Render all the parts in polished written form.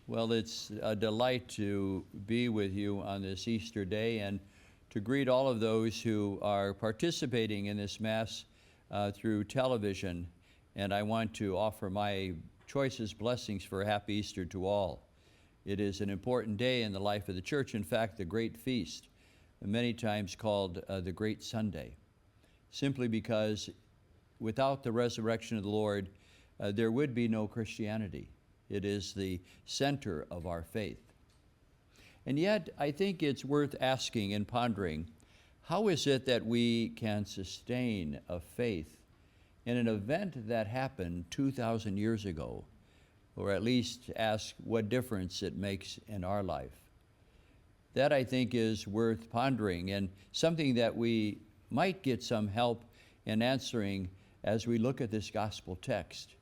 Well, it's a delight to be with you on this Easter day and to greet all of those who are participating in this Mass through television. And I want to offer my choicest blessings for a happy Easter to all. It is an important day in the life of the Church, in fact, the great feast, many times called the Great Sunday, simply because without the resurrection of the Lord, there would be no Christianity. It is the center of our faith. And yet, I think it's worth asking and pondering, how is it that we can sustain a faith in an event that happened 2,000 years ago, or at least ask what difference it makes in our life? That, I think, is worth pondering and something that we might get some help in answering as we look at this gospel text.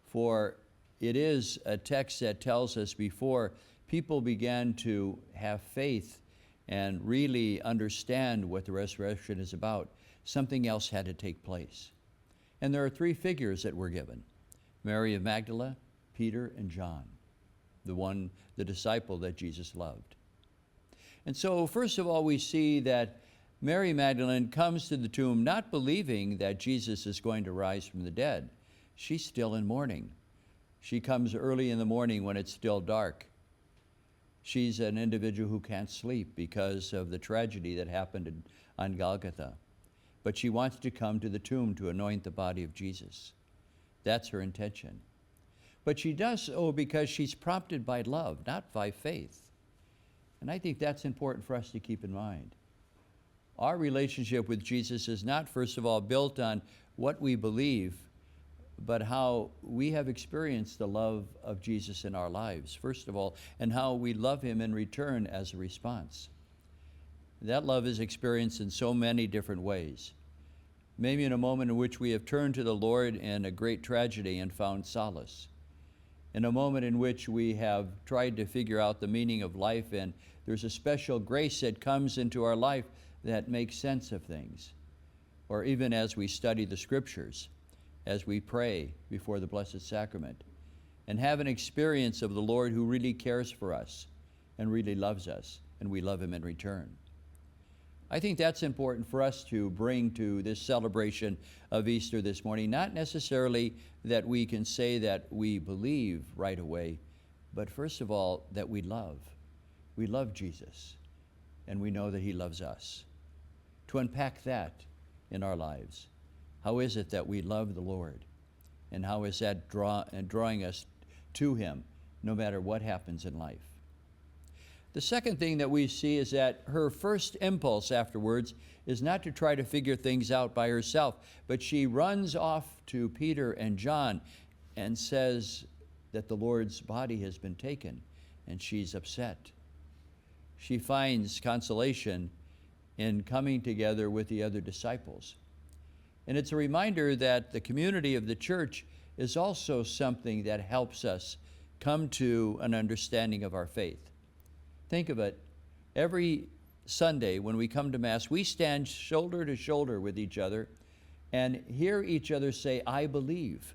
For it is a text that tells us before people began to have faith and really understand what the resurrection is about, something else had to take place. And there are three figures that were given: Mary of Magdala, Peter, and John, the disciple that Jesus loved. And so first of all, we see that Mary Magdalene comes to the tomb not believing that Jesus is going to rise from the dead. She's still in mourning. She comes early in the morning when it's still dark. She's an individual who can't sleep because of the tragedy that happened on Golgotha. But she wants to come to the tomb to anoint the body of Jesus. That's her intention. But she does so because she's prompted by love, not by faith. And I think that's important for us to keep in mind. Our relationship with Jesus is not, first of all, built on what we believe, but how we have experienced the love of Jesus in our lives, first of all, and how we love him in return as a response. That love is experienced in so many different ways. Maybe in a moment in which we have turned to the Lord in a great tragedy and found solace. In a moment in which we have tried to figure out the meaning of life, and there's a special grace that comes into our life that makes sense of things. Or even as we study the Scriptures, as we pray before the Blessed Sacrament, and have an experience of the Lord who really cares for us and really loves us, and we love him in return. I think that's important for us to bring to this celebration of Easter this morning, not necessarily that we can say that we believe right away, but first of all, that we love. We love Jesus, and we know that he loves us. To unpack that in our lives. How is it that we love the Lord? And how is that drawing us to him no matter what happens in life? The second thing that we see is that her first impulse afterwards is not to try to figure things out by herself, but she runs off to Peter and John and says that the Lord's body has been taken, and she's upset. She finds consolation in coming together with the other disciples. And it's a reminder that the community of the church is also something that helps us come to an understanding of our faith. Think of it. Every Sunday when we come to Mass, we stand shoulder to shoulder with each other and hear each other say, "I believe."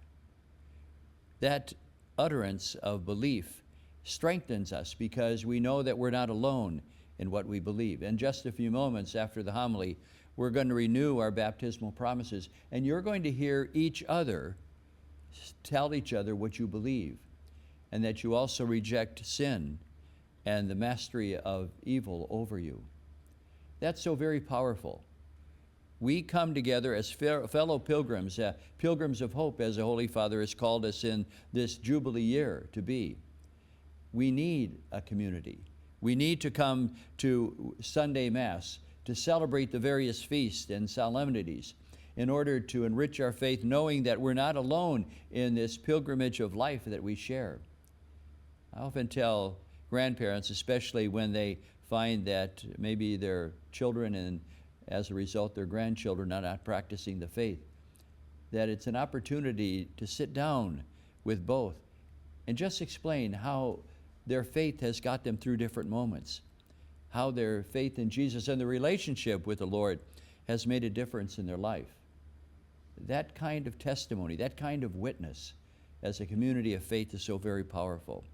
That utterance of belief strengthens us because we know that we're not alone in what we believe. In just a few moments after the homily, we're going to renew our baptismal promises, and you're going to hear each other tell each other what you believe, and that you also reject sin and the mastery of evil over you. That's so very powerful. We come together as fellow pilgrims, pilgrims of hope, as the Holy Father has called us in this Jubilee year to be. We need a community. We need to come to Sunday Mass to celebrate the various feasts and solemnities in order to enrich our faith, knowing that we're not alone in this pilgrimage of life that we share. I often tell grandparents, especially when they find that maybe their children and as a result their grandchildren are not practicing the faith, that it's an opportunity to sit down with both and just explain how their faith has got them through different moments, how their faith in Jesus and the relationship with the Lord has made a difference in their life. That kind of testimony, that kind of witness as a community of faith is so very powerful.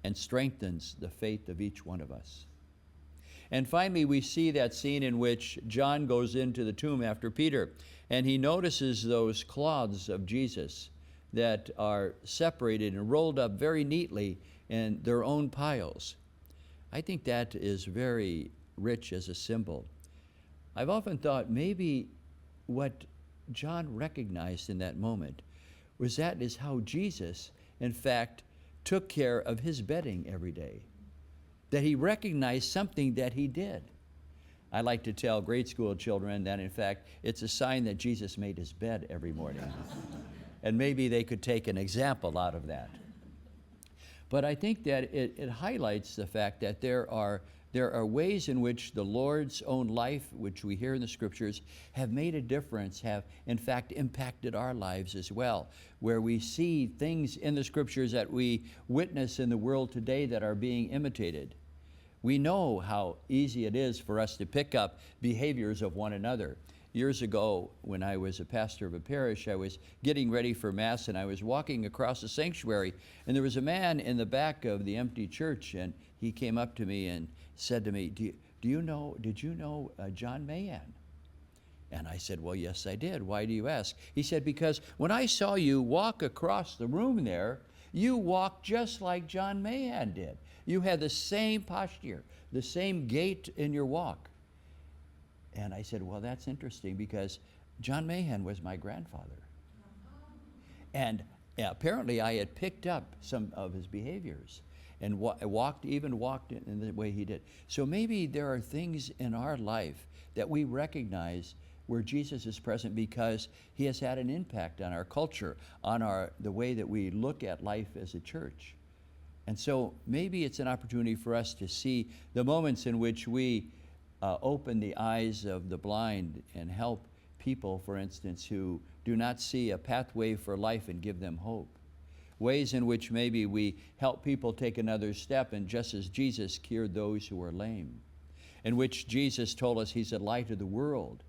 and strengthens the faith of each one of us. And finally, we see that scene in which John goes into the tomb after Peter, and he notices those cloths of Jesus that are separated and rolled up very neatly in their own piles. I think that is very rich as a symbol. I've often thought maybe what John recognized in that moment was that is how Jesus, in fact, took care of his bedding every day. That he recognized something that he did. I like to tell grade school children that, in fact, it's a sign that Jesus made his bed every morning. And maybe they could take an example out of that. But I think that it highlights the fact that there are ways in which the Lord's own life, which we hear in the scriptures, have made a difference, have in fact impacted our lives as well, where we see things in the scriptures that we witness in the world today that are being imitated. We know how easy it is for us to pick up behaviors of one another. Years ago, when I was a pastor of a parish, I was getting ready for Mass, and I was walking across the sanctuary, and there was a man in the back of the empty church, and he came up to me and said to me, did you know John Mahan? And I said, well, yes, I did. Why do you ask? He said, because when I saw you walk across the room there, you walked just like John Mahan did. You had the same posture, the same gait in your walk. And I said, well, that's interesting because John Mahan was my grandfather. And apparently I had picked up some of his behaviors and walked in the way he did. So maybe there are things in our life that we recognize where Jesus is present because he has had an impact on our culture, on the way that we look at life as a church. And so maybe it's an opportunity for us to see the moments in which we open the eyes of the blind and help people, for instance, who do not see a pathway for life and give them hope. Ways in which maybe we help people take another step, and just as Jesus cured those who were lame, in which Jesus told us he's the light of the world,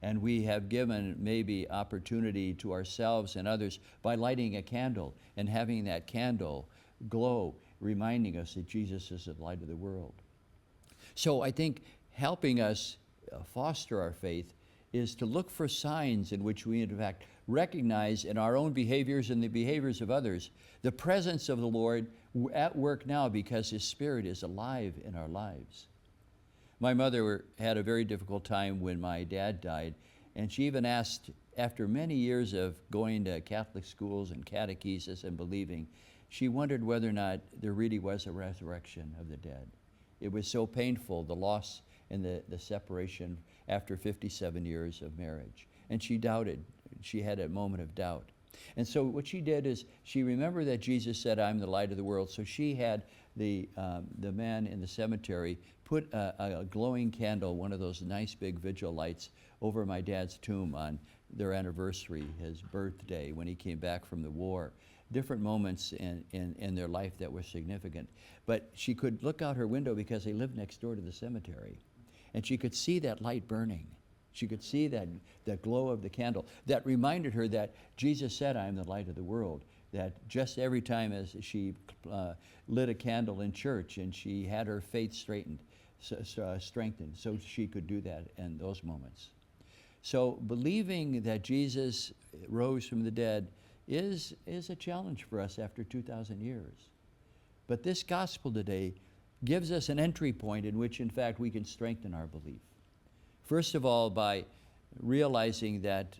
and we have given maybe opportunity to ourselves and others by lighting a candle and having that candle glow, reminding us that Jesus is the light of the world. So I think helping us foster our faith is to look for signs in which we in fact recognize in our own behaviors and the behaviors of others the presence of the Lord at work now because his Spirit is alive in our lives. My mother had a very difficult time when my dad died, and she even asked, after many years of going to Catholic schools and catechesis and believing, she wondered whether or not there really was a resurrection of the dead. It was so painful, the loss and the separation after 57 years of marriage. And she doubted. She had a moment of doubt. And so what she did is she remembered that Jesus said, I'm the light of the world. So she had the man in the cemetery put a glowing candle, one of those nice big vigil lights, over my dad's tomb on their anniversary, his birthday, when he came back from the war. Different moments in their life that were significant. But she could look out her window because they lived next door to the cemetery. And she could see that light burning. She could see that glow of the candle. That reminded her that Jesus said, I am the light of the world. That just every time as she lit a candle in church and she had her faith strengthened, so she could do that in those moments. So believing that Jesus rose from the dead is a challenge for us after 2,000 years. But this gospel today gives us an entry point in which, in fact, we can strengthen our belief. First of all, by realizing that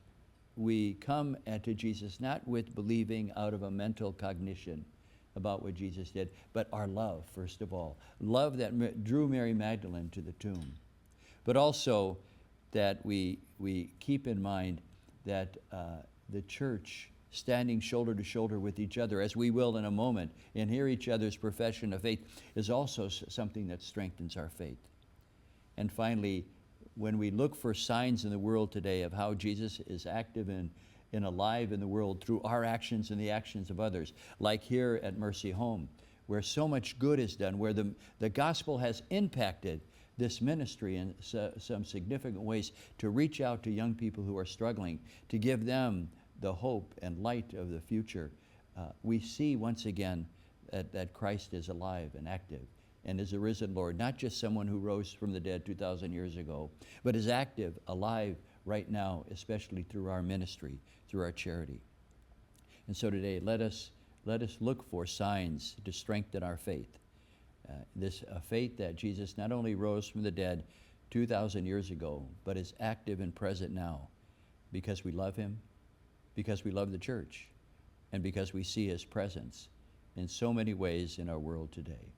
we come to Jesus not with believing out of a mental cognition about what Jesus did, but our love, first of all. Love that drew Mary Magdalene to the tomb. But also that we keep in mind that the church, standing shoulder to shoulder with each other, as we will in a moment, and hear each other's profession of faith, is also something that strengthens our faith. And finally, when we look for signs in the world today of how Jesus is active and alive in the world through our actions and the actions of others, like here at Mercy Home, where so much good is done, where the gospel has impacted this ministry in some significant ways to reach out to young people who are struggling, to give them the hope and light of the future, we see once again that Christ is alive and active and is a risen Lord, not just someone who rose from the dead 2,000 years ago, but is active, alive right now, especially through our ministry, through our charity. And so today, let us look for signs to strengthen our faith. This faith that Jesus not only rose from the dead 2,000 years ago, but is active and present now because we love him, because we love the church, and because we see his presence in so many ways in our world today.